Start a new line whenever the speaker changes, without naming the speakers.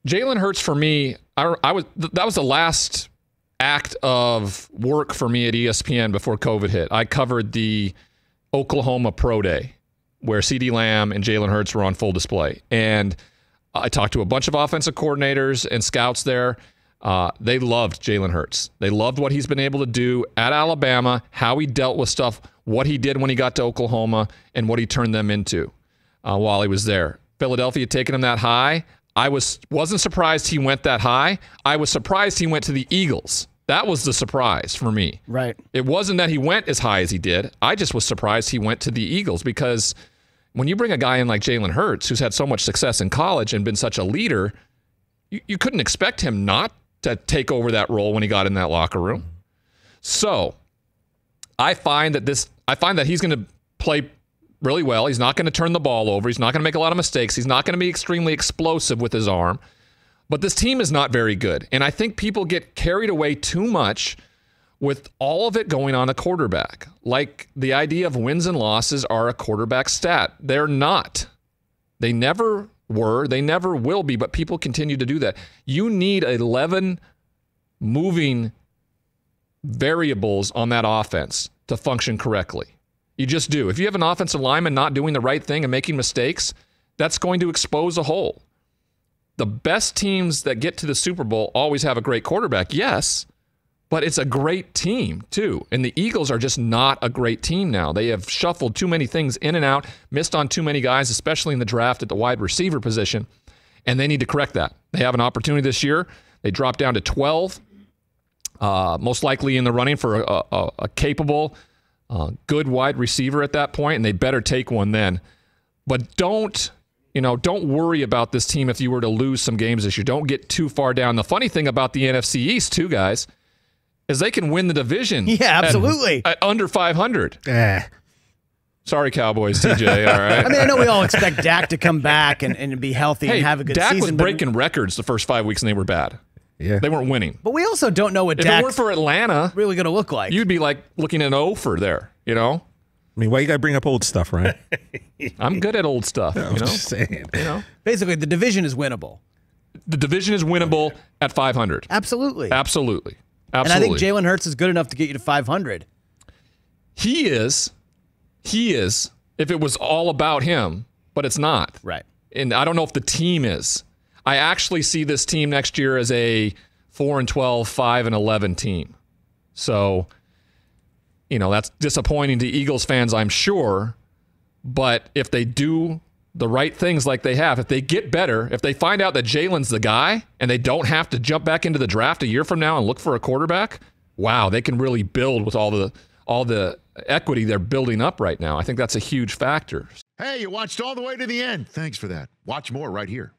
Jalen Hurts for me, that was the last act of work for me at ESPN before COVID hit. I covered the Oklahoma Pro Day where CeeDee Lamb and Jalen Hurts were on full display. And I talked to a bunch of offensive coordinators and scouts there. They loved Jalen Hurts. They loved what he's been able to do at Alabama, how he dealt with stuff, what he did when he got to Oklahoma, and what he turned them into while he was there. Philadelphia had taken him that high. I wasn't surprised he went that high. I was surprised he went to the Eagles. That was the surprise for me.
Right.
It wasn't that he went as high as he did. I just was surprised he went to the Eagles because when you bring a guy in like Jalen Hurts, who's had so much success in college and been such a leader, you couldn't expect him not to take over that role when he got in that locker room. So I find that he's going to play really well. He's not going to turn the ball over. He's not going to make a lot of mistakes. He's not going to be extremely explosive with his arm. But this team is not very good. And I think people get carried away too much with all of it going on a quarterback. Like the idea of wins and losses are a quarterback stat. They're not. They never were. They never will be. But people continue to do that. You need 11 moving variables on that offense to function correctly. You just do. If you have an offensive lineman not doing the right thing and making mistakes, that's going to expose a hole. The best teams that get to the Super Bowl always have a great quarterback, yes, but it's a great team too. And the Eagles are just not a great team now. They have shuffled too many things in and out, missed on too many guys, especially in the draft at the wide receiver position, and they need to correct that. They have an opportunity this year. They dropped down to 12, most likely in the running for a capable, good wide receiver at that point, and they better take one then. But don't worry about this team if you were to lose some games this year. Don't get too far down. The funny thing about the NFC East, too, guys, is they can win the division.
Yeah, absolutely.
At under 500. Sorry, Cowboys, TJ. All right.
I mean, I know we all expect Dak to come back and be healthy and have a good
Dak
season.
Dak was breaking records the first 5 weeks, and they were bad.
Yeah.
They weren't winning.
But we also don't know what
If
Dak's
it weren't for Atlanta,
really going to look like.
You'd be like looking at an offer there, you know?
I mean, why you got to bring up old stuff, right?
I'm good at old stuff.
I'm just saying.
Basically, the division is winnable.
The division is winnable at 500.
Absolutely.
Absolutely.
And I think Jalen Hurts is good enough to get you to 500.
He is, if it was all about him, but it's not.
Right.
And I don't know if the team is. I actually see this team next year as a 4-12, 5-11 team. So, that's disappointing to Eagles fans, I'm sure. But if they do the right things like they have, if they get better, if they find out that Jalen's the guy and they don't have to jump back into the draft a year from now and look for a quarterback, wow, they can really build with all the equity they're building up right now. I think that's a huge factor.
Hey, you watched all the way to the end. Thanks for that. Watch more right here.